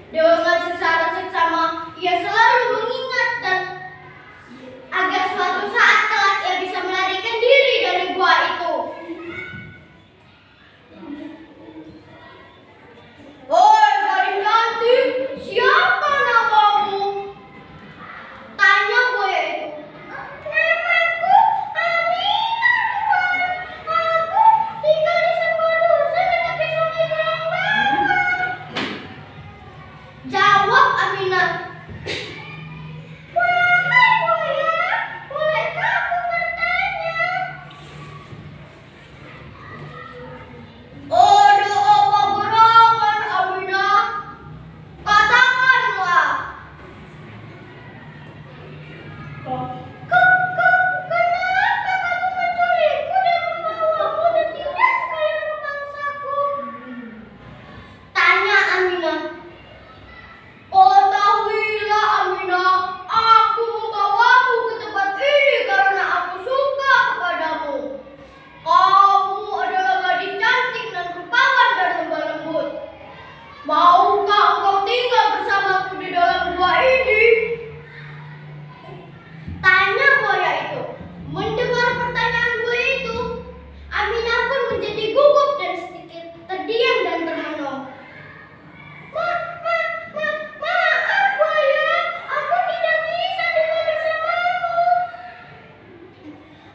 Dengan secara seksama, ia selalu mengingat dan agar suatu saat kelak ia bisa melarikan diri dari gua itu. "Oi, gadis cantik, siapa namamu?" tanya buaya itu. "Namaku Aminah, Tuan. Aku tinggal di sebuah dusun di tepi sungai Gelang Bawang," jawab Aminah. "Wahai buaya, bolehkah aku bertanya?" "Ada apa gerangan, Aminah? Katakanlah." Kenapa kamu menculikku dan membawaku dan tidak sekalian memangsaku?" tanya Aminah. "Ketahuilah, Aminah, aku membawamu ke tempat ini karena aku suka kepadamu. Kamu adalah gadis cantik dan rupawan dan lemah lembut. Maukah engkau tinggal bersamaku di dalam gua ini?" tanya buaya itu. Mendengar pertanyaan buaya itu, Aminah pun menjadi gugup dan sedikit terdiam dan termenung. Maaf buaya, aku tidak bisa tinggal bersamamu.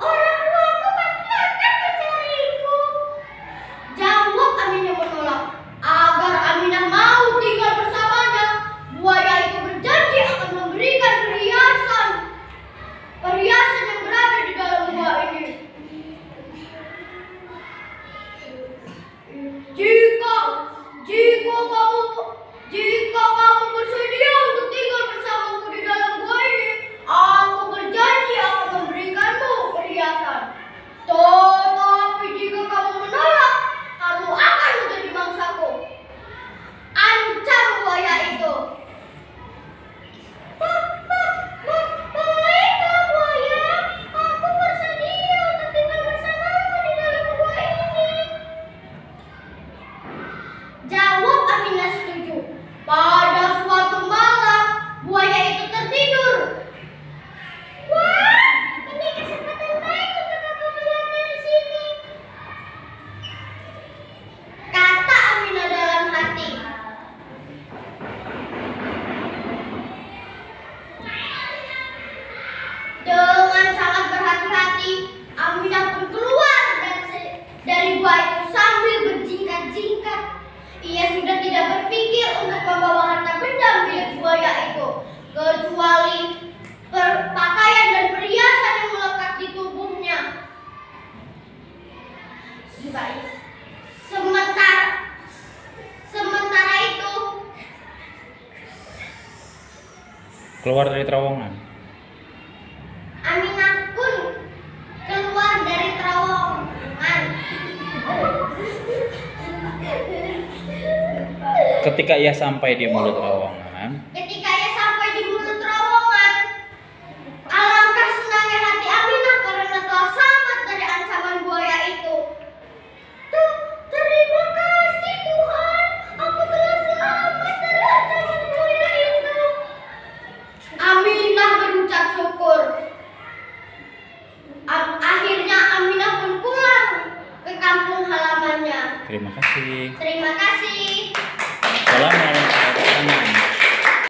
Orang tuaku pasti akan mencariku, jawab Aminah menolak. Agar Aminah mau tinggal bersamanya, buaya itu berjanji akan memberikan perhiasan yang berada di dalam gua ini. Jika kamu bersedia untuk tinggal bersamaku di dalam gua ini, aku berjanji akan memberikanmu perhiasan. Tetapi jika kamu menolak, kamu akan menjadi mangsaku, ancam buaya itu. "Baiklah buaya, aku bersedia untuk tinggal bersamamu di dalam gua ini," jawab Aminah setuju. Pada suatu malam, buaya itu tertidur. "Wah, ini kesempatan baik untuk aku keluar dari sini," kata Aminah dalam hati. Dengan sangat berhati-hati, Aminah pun keluar dari gua itu sambil berjingkat-jingkat. Ia sudah tidak berpikir untuk membawa harta benda milik buaya itu, kecuali pakaian dan perhiasan yang melekat di tubuhnya. Sementara itu, Keluar dari terowongan. Aminah pun keluar dari terowongan. Ketika ia sampai di mulut terowongan,